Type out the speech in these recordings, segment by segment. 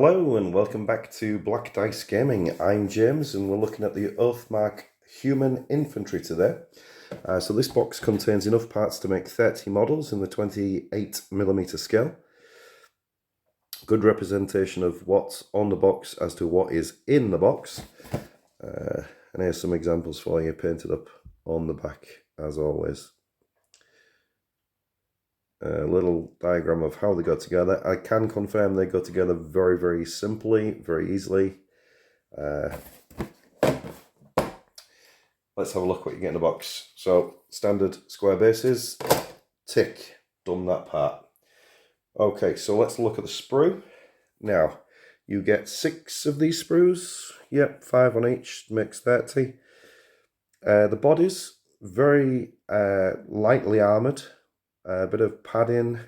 Hello and welcome back to Black Dice Gaming. I'm James and we're looking at the Oathmark Human Infantry today. So this box contains enough parts to make 30 models in the 28mm scale. Good representation of what's on the box as to what is in the box. And here's some examples for you painted up on the back as always. A little diagram of how they go together. I can confirm they go together very, very simply, very easily. Let's have a look what you get in the box. So, standard square bases, tick, done that part. Okay, so let's look at the sprue. Now, you get 6 of these sprues. Yep, 5 on each, makes 30. The bodies, very lightly armoured. A bit of padding,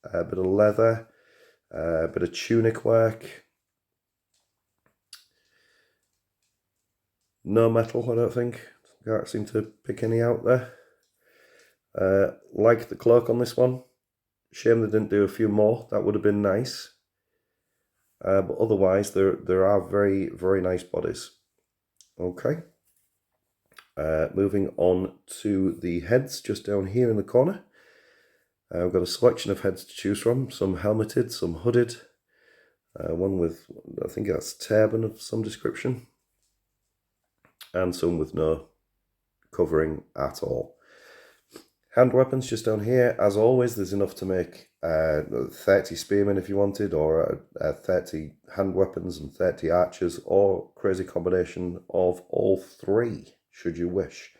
a bit of leather, a bit of tunic work. No metal, I don't think. Can't seem to pick any out there. Like the cloak on this one. Shame they didn't do a few more. That would have been nice. But otherwise, there are very, very nice bodies. Okay. Moving on to the heads, just down here in the corner. We've got a selection of heads to choose from, some helmeted, some hooded, one with, I think that's turban of some description, and some with no covering at all. Hand weapons just down here, as always, there's enough to make 30 spearmen if you wanted, or 30 hand weapons and 30 archers, or crazy combination of all 3, should you wish.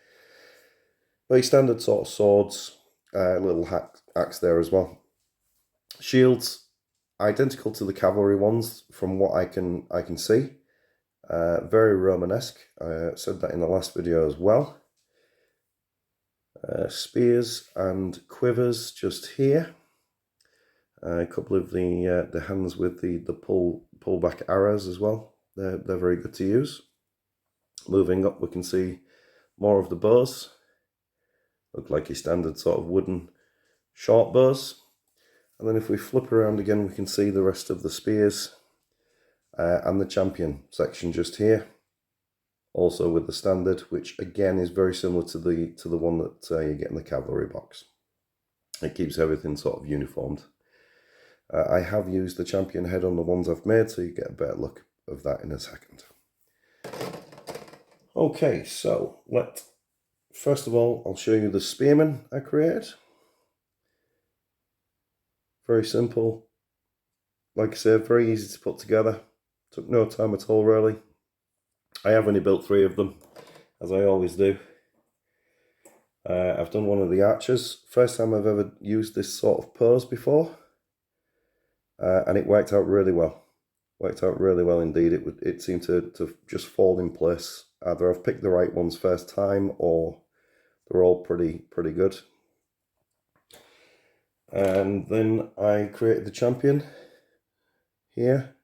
Very standard sort of swords, little axe there as well. Shields identical to the cavalry ones from what I can see. Very Romanesque. I said that in the last video as well. Spears and quivers just here. A couple of the hands with the pull back arrows as well. They're very good to use. Moving up, we can see more of the bows. Look like your standard sort of wooden short bows. And then if we flip around again, we can see the rest of the spears and the champion section just here. Also with the standard, which again is very similar to the one that you get in the cavalry box. It keeps everything sort of uniformed. I have used the champion head on the ones I've made, so you get a better look of that in a second. Okay, so first of all, I'll show you the Spearman I created. Very simple. Like I said, very easy to put together. Took no time at all, really. I have only built 3 of them, as I always do. I've done one of the archers. First time I've ever used this sort of pose before. And it worked out really well. Worked out really well indeed. It seemed to just fall in place. Either I've picked the right ones first time, or they're all pretty good. And then I created the champion here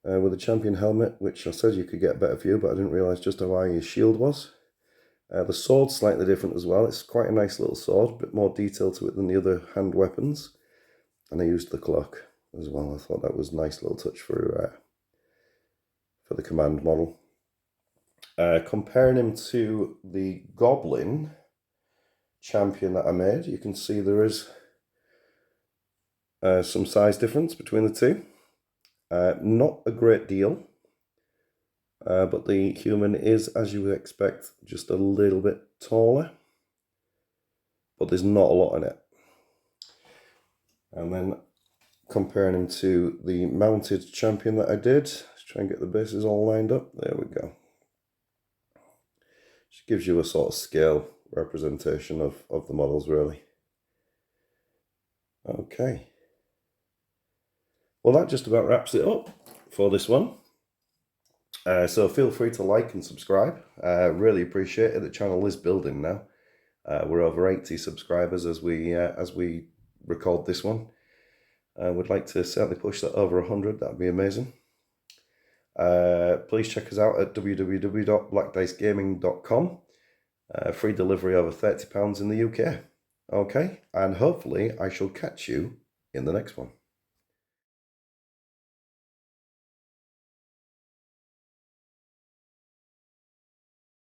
with a champion helmet, which I said you could get a better view, but I didn't realise just how high his shield was. The sword's slightly different as well. It's quite a nice little sword, a bit more detail to it than the other hand weapons. And I used the cloak as well. I thought that was a nice little touch for the command model. Comparing him to the Goblin champion that I made, you can see there is some size difference between the two. Not a great deal, but the human is, as you would expect, just a little bit taller, but there's not a lot in it. And then comparing him to the mounted champion that I did, let's try and get the bases all lined up. There we go. Just gives you a sort of scale representation of the models, really. Okay. Well, that just about wraps it up for this one. So feel free to like and subscribe. Really appreciate it. The channel is building now. We're over 80 subscribers as we record this one. Would like to certainly push that over 100. That'd be amazing. Please check us out at www.blackdicegaming.com. Free delivery over £30 in the UK. Okay, and hopefully I shall catch you in the next one.